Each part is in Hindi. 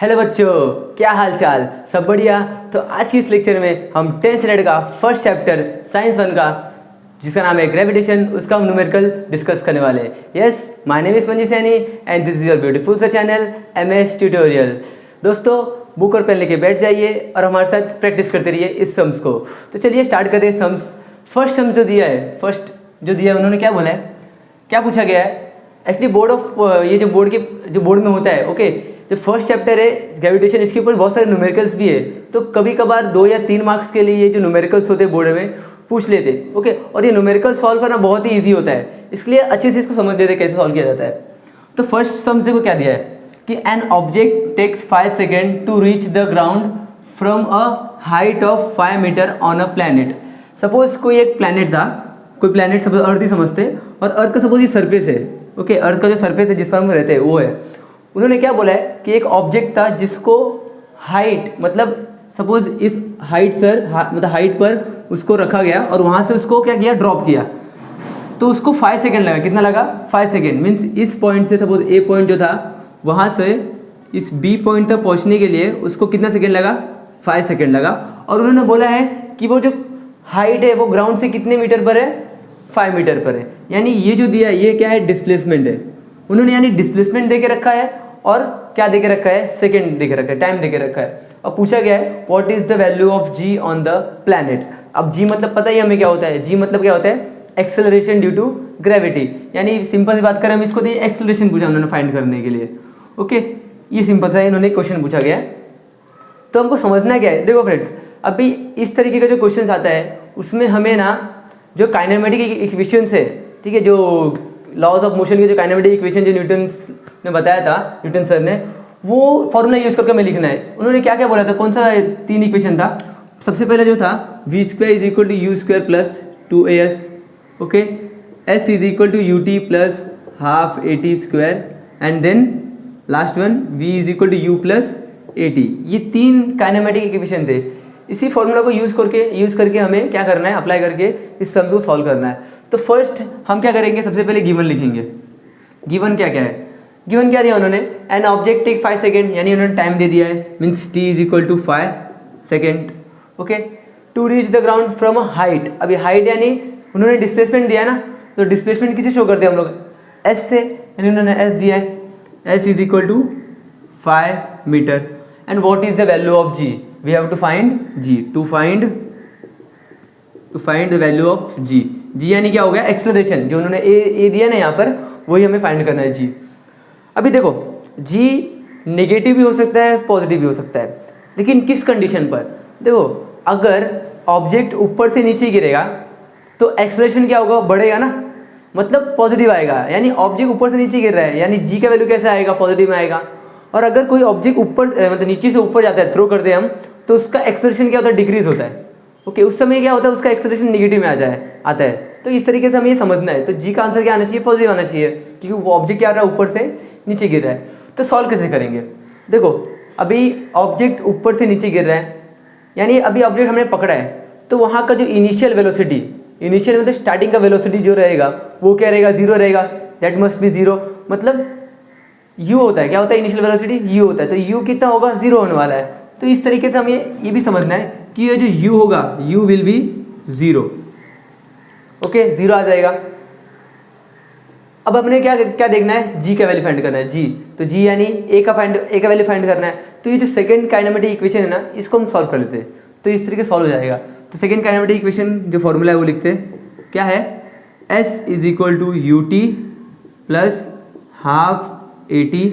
हेलो बच्चों, क्या हाल चाल? सब बढ़िया। तो आज की इस लेक्चर में हम 10th स्टैंडर्ड का फर्स्ट चैप्टर साइंस 1 का, जिसका नाम है ग्रेविटेशन, उसका हम न्यूमेरिकल डिस्कस करने वाले हैं। Yes, my name is Manji Saini and this is your beautiful सा चैनल MS ट्यूटोरियल। दोस्तों, बुक और पेन लेके बैठ जाइए और हमारे साथ प्रैक्टिस करते रहिए इस सम्स को। तो चलिए स्टार्ट करते हैं सम्स। फर्स्ट सम्स जो दिया है, उन्होंने क्या बोला है, क्या पूछा गया है? एक्चुअली ये जो बोर्ड में होता है, ओके, जो फर्स्ट चैप्टर है ग्रेविटेशन, इसके ऊपर बहुत सारे न्यूमेरिकल्स भी है। तो कभी कभार 2 या 3 मार्क्स के लिए ये जो न्यूमेरिकल्स होते हैं बोर्ड में पूछ लेते, ओके। और ये न्यूमेरिकल सॉल्व करना बहुत ही ईजी होता है, इसलिए अच्छे से इसको समझ लेते कैसे सॉल्व किया जाता है। तो फर्स्ट सम देखो क्या दिया है कि an object takes 5 second to reach the ground from a height of 5 metre on a planet. Suppose कोई एक प्लैनेट था, कोई प्लैनेट सपोज अर्थ ही समझते, और अर्थ का सपोज ये सरफेस है, ओके। अर्थ का जो सरफेस है जिस पर हम रहते हैं वो है। उन्होंने क्या बोला है कि एक ऑब्जेक्ट था जिसको हाइट, मतलब सपोज इस हाइट मतलब हाइट पर उसको रखा गया और वहाँ से उसको क्या किया, ड्रॉप किया। तो उसको 5 सेकेंड लगा। कितना लगा? 5 सेकेंड। मीन्स इस पॉइंट से सपोज ए पॉइंट जो था वहाँ से इस बी पॉइंट तक पहुँचने के लिए उसको कितना सेकेंड लगा? 5 सेकेंड लगा। और उन्होंने बोला है कि वो जो हाइट है वो ग्राउंड से कितने मीटर पर है? 5 मीटर पर है। यानी ये जो दिया है ये क्या है? डिस्प्लेसमेंट है। उन्होंने यानी डिस्प्लेसमेंट दे के रखा है और क्या दे के रखा है? सेकेंड दे के रखा है, टाइम दे के रखा है। अब पूछा गया है what is the value of G on the planet. अब जी मतलब पता ही हमें क्या होता है? जी मतलब क्या होता है? Acceleration due to gravity. यानी सिंपल सी बात करें, हम इसको एक्सेलरेशन पूछा उन्होंने फाइंड करने के लिए, ओके। ये सिंपल सा इन्होंने क्वेश्चन पूछा गया है। तो हमको समझना क्या है? देखो फ्रेंड्स, अभी इस तरीके का जो क्वेश्चन आता है उसमें हमें ना जो काइनेमेटिक इक्वेशंस है, ठीक है, जो लॉज ऑफ मोशन के जो काइनेमेटिक इक्वेशन जो न्यूटन ने बताया था, न्यूटन सर ने, वो फॉर्मूला यूज करके हमें लिखना है। उन्होंने क्या क्या बोला था? कौन सा 3 इक्वेशन था? सबसे पहले जो था v² is equal to u² plus 2as, okay. s is equal to ut plus half at² and then last one v is equal to u plus at। ये 3 काइनेमेटिक इक्वेशन थे। इसी फॉर्मूला को यूज करके हमें क्या करना है? अप्लाई करके इस सम्स को सॉल्व करना है। तो फर्स्ट हम क्या करेंगे? सबसे पहले गिवन लिखेंगे। गिवन क्या क्या है? गिवन क्या दिया उन्होंने? एन ऑब्जेक्ट टेक 5 सेकेंड, यानी उन्होंने टाइम दे दिया है, means t is equal to 5 second, okay. To reach the ground from a height. अभी हाइट यानी उन्होंने डिस्प्लेसमेंट दिया ना, तो डिस्प्लेसमेंट किसे शो करते हैं हम लोग? s से, यानी उन्होंने s दिया है, s is equal to 5 metre. And what is the value of g? We have to find g, to find the value of g। G यानी क्या हो गया? एक्सेलरेशन। जो उन्होंने ए दिया ना यहाँ पर, वही हमें फाइंड करना है, जी। अभी देखो, जी नेगेटिव भी हो सकता है, पॉजिटिव भी हो सकता है, लेकिन किस कंडीशन पर? देखो, अगर ऑब्जेक्ट ऊपर से नीचे गिरेगा तो एक्सेलरेशन क्या होगा? बढ़ेगा ना, मतलब पॉजिटिव आएगा। यानी ऑब्जेक्ट ऊपर से नीचे गिर रहा है, यानी जी का वैल्यू कैसे आएगा? पॉजिटिव में आएगा। और अगर कोई ऑब्जेक्ट ऊपर मतलब नीचे से ऊपर जाता है, थ्रो करते हैं हम, तो उसका एक्सेलरेशन क्या होता है? डिक्रीज होता है, ओके। उस समय क्या होता है? उसका एक्सेलरेशन नेगेटिव में आता है। तो इस तरीके से हमें ये समझना है। तो जी का आंसर क्या आना चाहिए? पॉजिटिव आना चाहिए, क्योंकि वो ऑब्जेक्ट क्या आ रहा है? ऊपर से नीचे गिर रहा है। तो सॉल्व कैसे करेंगे? देखो, अभी ऑब्जेक्ट ऊपर से नीचे गिर रहा है, यानी अभी ऑब्जेक्ट हमने पकड़ा है, तो वहाँ का जो इनिशियल वेलोसिटी, इनिशियल मतलब स्टार्टिंग का वेलोसिटी जो रहेगा वो क्या रहेगा? 0 रहेगा। That must be 0। मतलब u होता है, क्या होता है? इनिशियल वेलोसिटी u होता है, तो u कितना होगा? 0 होने वाला है। तो इस तरीके से हमें ये भी समझना है कि ये जो u होगा, u विल बी 0, ओके, 0 आ जाएगा। अब अपने क्या देखना है? g का वैल्यू फाइंड करना है, g। तो g यानी a का वैल्यू फाइंड करना है। तो ये जो सेकंड काइनेमेटिक इक्वेशन है ना, इसको हम सॉल्व कर लेते हैं, तो इस तरीके सॉल्व हो जाएगा। तो सेकंड काइनेमेटिक इक्वेशन जो फॉर्मूला है वो लिखते हैं, क्या है? s is equal to ut plus half at²,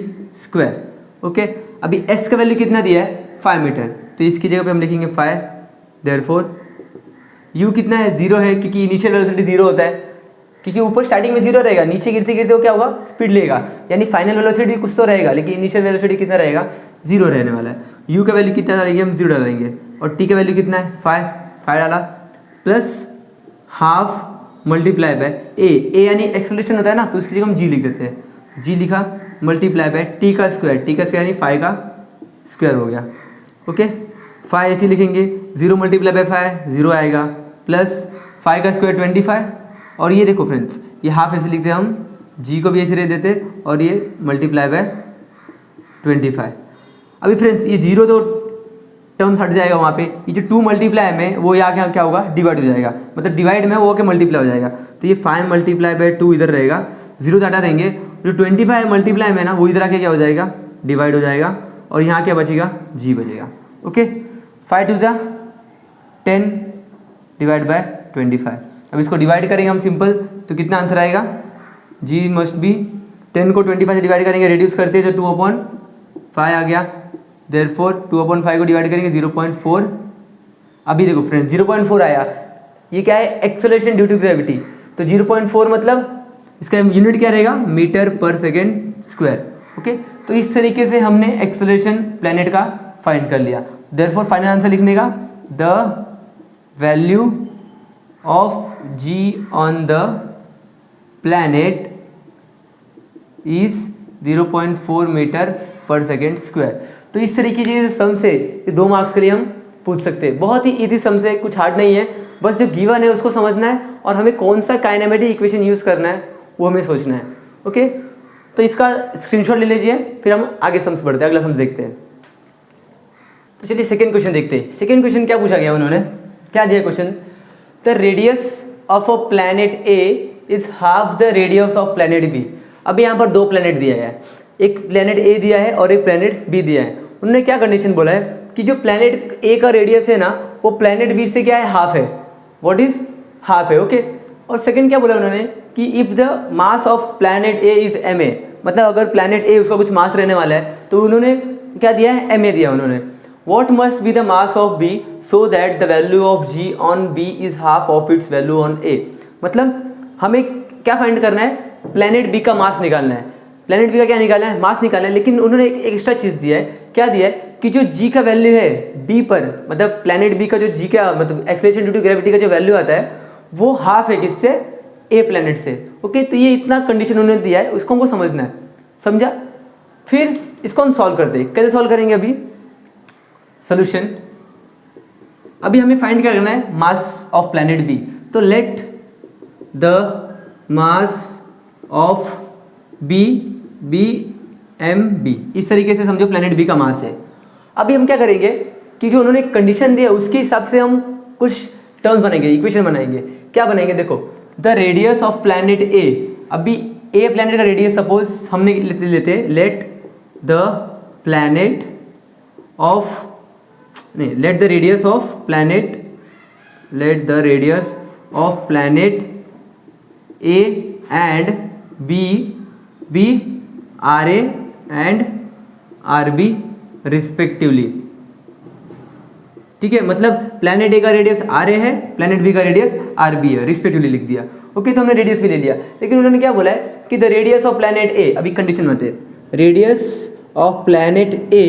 okay. अभी s का वैल्यू कितना दिया है? 5 मीटर, तो इसकी जगह पे हम लिखेंगे 5। देयरफॉर u कितना है? 0 है, क्योंकि इनिशियल वेलोसिटी 0 होता है, क्योंकि ऊपर स्टार्टिंग में 0 रहेगा, नीचे गिरते गिरते वो क्या होगा? स्पीड लेगा, यानी फाइनल वेलोसिटी कुछ तो रहेगा, लेकिन इनिशियल वेलोसिटी कितना रहेगा? 0 रहने वाला है। u का वैल्यू कितना डालेंगे? हम 0 डालेंगे। और t का वैल्यू कितना है? 5 डाला, plus half multiply by a यानी एक्सेलरेशन होता है ना, तो उसकी जगह हम g लिख देते हैं, g लिखा, मल्टीप्लाई बाय t का स्क्वायर यानी 5 का स्क्वायर हो गया, ओके। 5 ऐसे लिखेंगे, 0 मल्टीप्लाई बाय 5 0 आएगा, प्लस 5 का स्क्वायर 25। और ये देखो फ्रेंड्स, ये हाफ ऐसे लिखते हैं हम, g को भी ऐसे रह देते, और ये मल्टीप्लाई बाय 25। अभी फ्रेंड्स ये 0 तो टर्म्स हट जाएगा वहाँ पे, ये जो 2 मल्टीप्लाई में वो यहाँ क्या होगा, डिवाइड हो जाएगा, मतलब डिवाइड में वो के मल्टीप्लाई हो जाएगा। तो ये 5 मल्टीप्लाई बाय 2 इधर रहेगा, 0 हटा देंगे, जो 25 मल्टीप्लाई में ना वो इधर आके क्या हो जाएगा, डिवाइड हो जाएगा, और यहाँ क्या बचेगा, जी बचेगा। Okay, 5 2 10 divide by 25। अब इसको डिवाइड करेंगे हम सिंपल, तो कितना आंसर आएगा, जी मस्ट बी 10 को 25 से डिवाइड करेंगे, रेड्यूस करते हैं तो 2/5 आ गया, देयरफॉर 2/5 को डिवाइड करेंगे 0.4। अभी देखो फ्रेंड्स 0.4 आया, ये क्या है, एक्सेलरेशन ड्यू टू ग्रेविटी। तो 0.4 मतलब इसका यूनिट क्या रहेगा, metre per second square. Okay, तो इस तरीके से हमने एक्सेलरेशन प्लैनेट का फाइंड कर लिया। देयरफॉर फाइनल आंसर लिखने का, the value of G on the planet is 0.4 metre per second square. तो इस तरीके के सम से ये 2 मार्क्स के लिए हम पूछ सकते हैं। बहुत ही इजी सम से, कुछ हार्ड नहीं है, बस जो गिवन है उसको समझना है और हमें कौन सा काइनेमेटिक इक्वेशन यूज़ करना है वो हमें सोचना है। ओके, तो इसका स्क्रीनशॉट ले लीजिए, फिर हम आगे सम्स बढ़ते हैं, अगला सम्स देखते हैं। तो चलिए सेकेंड क्वेश्चन देखते हैं। सेकेंड क्वेश्चन क्या पूछा गया उन्होंने, क्या दिया question, the radius of a planet A is half the radius of planet B. अभी यहाँ पर 2 प्लैनेट दिया है, एक प्लैनेट ए दिया है और एक प्लैनेट बी दिया है। उन्होंने क्या कंडीशन बोला है कि जो प्लैनेट ए का रेडियस है ना वो प्लैनेट बी से क्या है, हाफ है, व्हाट इज हाफ है। ओके, और सेकंड क्या बोला उन्होंने कि if the mass of planet A is M A, मतलब अगर प्लैनेट ए उसका कुछ मास रहने वाला है तो उन्होंने क्या दिया है, एम ए दिया उन्होंने। What must be the mass of B so that the value of G on B is half of its value on A. मतलब हमें क्या फाइंड करना है, प्लैनेट बी का मास निकालना है, प्लैनेट बी का क्या निकालना है, मास निकालना है। लेकिन उन्होंने एक एक्स्ट्रा चीज़ दिया है, क्या दिया है कि जो जी का वैल्यू है बी पर, मतलब प्लैनेट बी का जो जी का मतलब एक्सेलरेशन ड्यू टू ग्रेविटी का जो वैल्यू आता है वो हाफ है किससे, ए प्लैनेट से। ओके, तो ये इतना कंडीशन उन्होंने दिया है, उसको हमको समझना है, समझा। फिर इसको हम सॉल्व करते हैं, कैसे सॉल्व करेंगे अभी सोल्यूशन। अभी हमें फाइंड क्या करना है, मास ऑफ प्लैनेट बी। तो let the mass of B be M B, इस तरीके से समझो प्लैनेट बी का मास है। अभी हम क्या करेंगे कि जो उन्होंने कंडीशन दिया उसके हिसाब से हम कुछ टर्म्स बनाएंगे, इक्वेशन बनाएंगे। क्या बनाएंगे, देखो the radius of planet A, अभी ए प्लैनेट का रेडियस सपोज हमने लेते लेट द प्लैनेट ऑफ नहीं let the radius of planet, let the radius of planet A and B be R A and R B respectively. ठीक है, मतलब प्लैनेट ए का रेडियस आर ए है, प्लैनेट बी का रेडियस आर बी है, रिस्पेक्टिवली लिख दिया। ओके, तो हमने रेडियस भी ले लिया, लेकिन उन्होंने क्या बोला है कि the radius of planet A, अभी कंडीशन बताते हैं, radius of planet A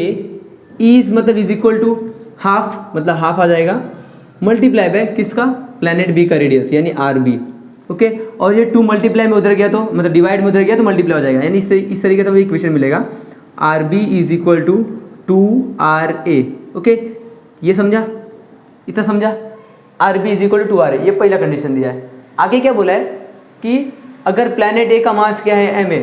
is मतलब इज इक्वल टू हाफ, मतलब हाफ आ जाएगा, मल्टीप्लाई बाय किसका, प्लैनेट बी का रेडियस यानी आर बी। ओके, और ये 2 मल्टीप्लाई में उधर गया तो मतलब डिवाइड में उधर गया तो मल्टीप्लाई हो जाएगा, यानी इस तरीके से इक्वेशन मिलेगा, R B is equal to 2RA। Okay, ये समझा, इतना समझा, R B is equal to 2RA, ये पहला कंडीशन दिया है। आगे क्या बोला है कि अगर प्लैनेट ए का मास क्या है, एम ए,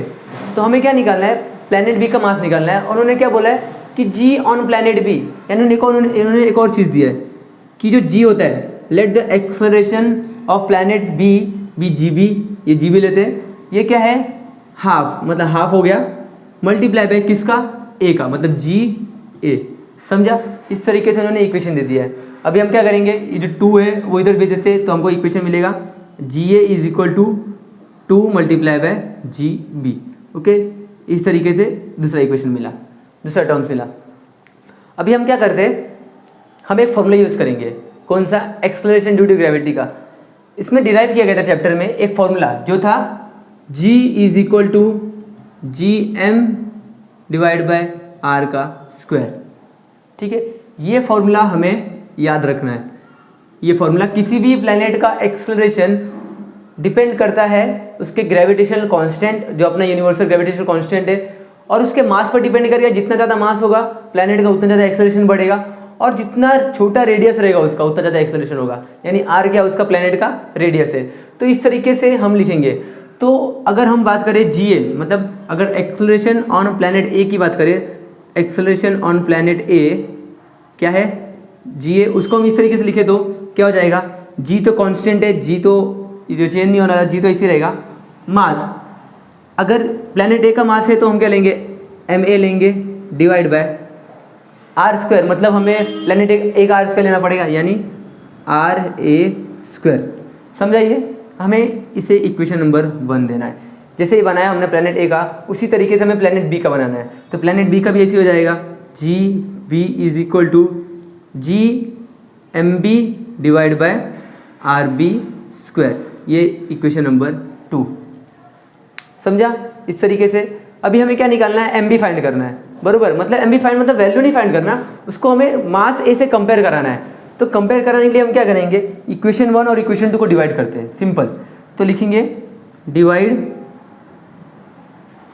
तो हमें क्या निकालना है, प्लैनेट बी का मास निकालना है। और उन्होंने क्या बोला है कि जी ऑन प्लैनेट बी, यानी इन्होंने एक और चीज़ दिया है कि जो जी होता है, let the acceleration of planet B be G B, ये जी बी लेते हैं, ये क्या है हाफ, मतलब हाफ हो गया, मल्टीप्लाई बाय किसका, ए का, मतलब जी ए। समझा, इस तरीके से उन्होंने इक्वेशन दे दिया है। अभी हम क्या करेंगे, ये जो 2 है वो इधर भेज देते हैं तो हमको इक्वेशन मिलेगा G A is equal to 2 multiply by G B. Okay, इस तरीके से दूसरा इक्वेशन मिला, दूसरा टर्म्स मिला। अभी हम क्या करते हैं, हम एक फॉर्मूला यूज़ करेंगे, कौन सा, एक्सेलरेशन ड्यू टू ग्रेविटी का। इसमें डिराइव किया गया था चैप्टर में एक फॉर्मूला जो था g is equal to G M divide by R का स्क्वायर। ठीक है, ये फॉर्मूला हमें याद रखना है। ये फॉर्मूला किसी भी प्लैनेट का एक्सेलरेशन डिपेंड करता है उसके ग्रेविटेशनल कांस्टेंट, जो अपना यूनिवर्सल ग्रेविटेशनल कांस्टेंट है, और उसके मास पर डिपेंड करेगा। जितना ज़्यादा मास होगा प्लैनेट का उतना ज़्यादा एक्सेलरेशन बढ़ेगा, और जितना छोटा रेडियस रहेगा उसका उतना ज़्यादा एक्सेलरेशन होगा, यानी आर क्या उसका प्लैनेट का रेडियस है। तो इस तरीके से हम लिखेंगे। तो अगर हम बात करें जी ए, मतलब अगर एक्सेलरेशन ऑन प्लैनेट ए की बात करें, एक्सेलरेशन ऑन प्लैनेट ए क्या है, जी ए, उसको हम इस तरीके से लिखे तो क्या हो जाएगा, जी तो कांस्टेंट है, जी तो चेंज नहीं होना, जी तो इसी रहेगा। मास, अगर प्लैनेट ए का मास है तो हम क्या लेंगे, एम ए लेंगे डिवाइड बाय आर स्क्वायर, मतलब हमें प्लैनेट ए का आर स्क्वायर लेना पड़ेगा, यानी आर ए स्क्वायर। समझाइए, हमें इसे इक्वेशन नंबर 1 देना है। जैसे ही बनाया हमने प्लैनेट ए का, उसी तरीके से हमें प्लैनेट बी का बनाना है। तो प्लैनेट बी का भी ऐसे हो जाएगा, G B is equal to G M B divide by R B square, ये इक्वेशन नंबर 2। समझा? इस तरीके से अभी हमें क्या निकालना है, एम बी फाइंड करना है, बरोबर। मतलब एम बी फाइंड मतलब वैल्यू नहीं फाइंड करना, उसको हमें मास ए से कंपेयर कराना है। तो कंपेयर कराने के लिए हम क्या करेंगे, इक्वेशन 1 और इक्वेशन 2 को डिवाइड करते हैं, सिंपल। तो लिखेंगे डिवाइड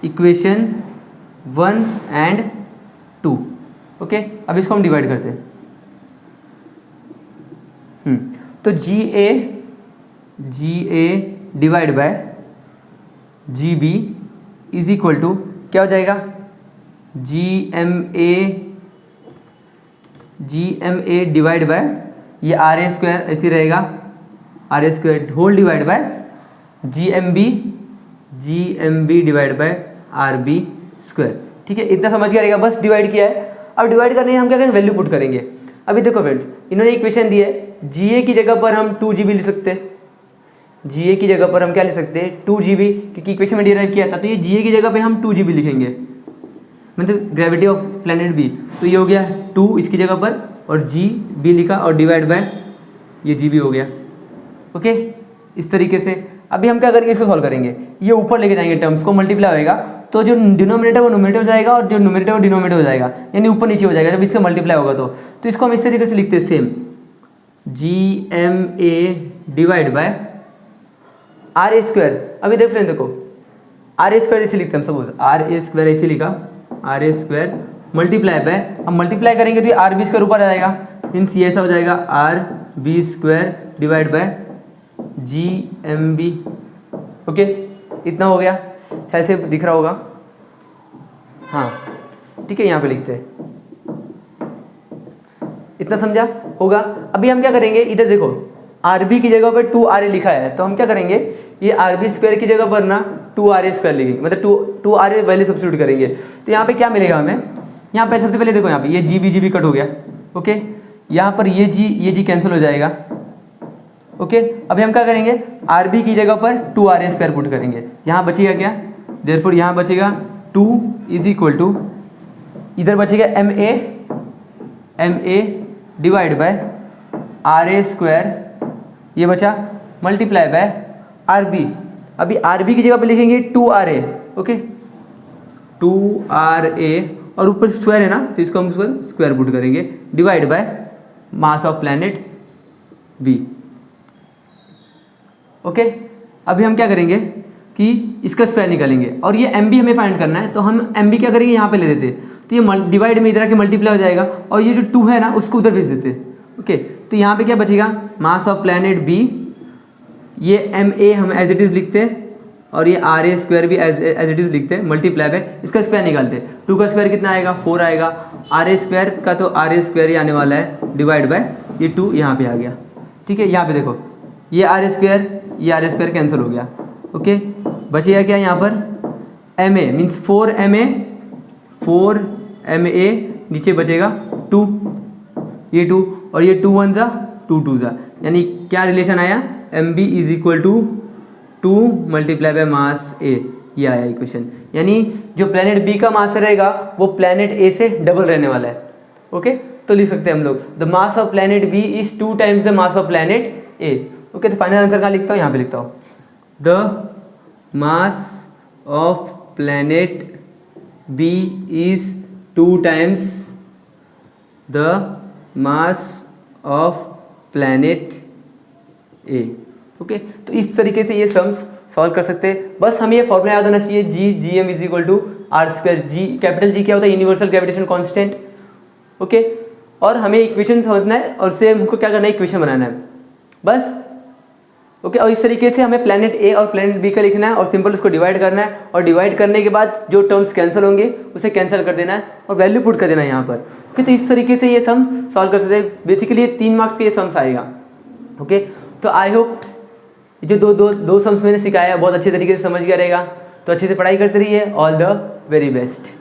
इक्वेशन 1 एंड 2, ओके। अब इसको हम डिवाइड करते हैं। तो G A divide by G B is equal to क्या हो जाएगा, G M A divide by ये आर ए स्क्वायर ऐसे रहेगा, R A square whole divide by G M B divide by R B square. ठीक है, इतना समझ गया रहेगा, बस डिवाइड किया है। अब डिवाइड करने हम क्या करेंगे, वैल्यू पुट करेंगे। अभी देखो फ्रेंड्स, इन्होंने इक्वेशन दी है, जी ए की जगह पर हम 2 GB लिख सकते हैं, जी ए की जगह पर हम क्या लिख सकते हैं, 2 GB, क्योंकि इक्वेशन में डिराइव किया था। तो ये जी ए की जगह पे हम 2 GB लिखेंगे, मतलब ग्रेविटी ऑफ प्लैनेट बी। तो ये हो गया 2 इसकी जगह पर, और जी बी लिखा और डिवाइड बाय ये जी बी हो गया, ओके। इस तरीके से अभी हम क्या करेंगे, इसको सॉल्व करेंगे, ये ऊपर लेके जाएंगे, टर्म्स को मल्टीप्लाई होएगा, तो जो डिनोमिनेटर वो नोमिनेटर हो जाएगा और जो नोमिनेटर वो डिनोमिनेटर हो जाएगा, यानी ऊपर नीचे हो जाएगा जब इसका मल्टीप्लाई होगा। तो इसको हम इस तरीके से लिखते हैं, same G M A divide by R A square. अभी देख फ्रेंड, देखो आर ए स्क्वायर ऐसे लिखते हैं हम, सपोज आर ए स्क्वायर ऐसे लिखा, R A square multiply by, अब मल्टीप्लाई करेंगे तो ये आर बी स्क्वायर ऊपर आ जाएगा, मीन्स ये ऐसा हो जाएगा R B square divide by G M B, okay. इतना हो गया, ऐसे दिख रहा होगा, हाँ ठीक है, यहाँ पे लिखते हैं, इतना समझा होगा। अभी हम क्या करेंगे, इधर देखो आर बी की जगह पर 2 आर ए लिखा है, तो हम क्या करेंगे, ये आर बी स्क्वायर की जगह पर ना 2 आर ए स्क्वायर लिखेंगे, मतलब 2 आर ए वैल्यू सब्स्टिट्यूट करेंगे। तो यहाँ पे क्या मिलेगा हमें, यहाँ पे सबसे पहले देखो, यहाँ पे ये जी बी कट हो गया, ओके। यहाँ पर ये जी कैंसिल हो जाएगा, ओके। अभी हम क्या करेंगे, आर बी की जगह पर 2 आर ए स्क्वायर पुट करेंगे, यहाँ बचेगा क्या, देयरफॉर यहाँ बचेगा 2 इज इक्वल टू, इधर बचेगा M A divide by R A square, ये बचा मल्टीप्लाई बाय आर बी। अभी आर बी की जगह पे लिखेंगे 2 R A, okay, 2 R A, और ऊपर स्क्वायर है ना, तो इसको हम स्क्वायर पुट करेंगे, divide by mass of planet B, okay. अभी हम क्या करेंगे कि इसका स्क्वायर निकालेंगे, और ये एम बी हमें फाइंड करना है, तो हम एम बी क्या करेंगे, यहाँ पे ले देते, तो ये डिवाइड में इधर के मल्टीप्लाई हो जाएगा, और ये जो 2 है ना उसको उधर भेज देते, ओके। तो यहाँ पे क्या बचेगा, मास ऑफ प्लैनेट बी, ये एम ए हम एज इट इज़ लिखते हैं, और ये आर ए स्क्वायर भी एज इट इज़ लिखते हैं, मल्टीप्लाई बाय इसका स्क्वायर निकालते हैं। 2 का स्क्वायर कितना आएगा, 4 आएगा, आर ए स्क्वायर का तो आर ए स्क्वायर ही आने वाला है, डिवाइड बाय ये 2 यहाँ पे आ गया, ठीक है। यहाँ पे देखो ये आर ए स्क्वायर कैंसिल हो गया, ओके। बचेगा क्या यहाँ पर, M A means 4 M A, नीचे बचेगा 2, ये 2, और ये 2 1 ज़ा 2 2 ज़ा, यानी क्या रिलेशन आया, M B is equal to 2 multiply by mass A, ये आया इक्वेशन। यानी जो प्लैनेट बी का मास रहेगा वो प्लैनेट ए से डबल रहने वाला है, ओके। तो लिख सकते हैं हम लोग, the mass of planet B is 2 times the mass of planet A, okay. तो फाइनल आंसर कहाँ लिखता हूँ, यहाँ पे लिखता हूँ, the mass of planet B is 2 times the mass of planet A, okay. तो इस तरीके से ये सम्स सॉल्व कर सकते हैं। बस हमें ये फॉर्मूला याद होना चाहिए, G M is equal to R square, G capital G क्या होता है, यूनिवर्सल ग्रेविटेशन कांस्टेंट, ओके। और हमें इक्वेशन समझना है, और से हमको क्या करना है, इक्वेशन बनाना है, बस ओके। और इस तरीके से हमें प्लैनेट ए और प्लैनेट बी का लिखना है और सिंपल उसको डिवाइड करना है, और डिवाइड करने के बाद जो टर्म्स कैंसिल होंगे उसे कैंसिल कर देना है और वैल्यू पुट कर देना है यहाँ पर। ओके, तो इस तरीके से ये सम सॉल्व कर सकते हैं। बेसिकली ये 3 मार्क्स का ये सम्स आएगा। ओके, तो आई होप जो दो सम्स मैंने सिखाया बहुत अच्छे तरीके से समझ गया रहेगा। तो अच्छे से पढ़ाई करते रहिए। All the very best.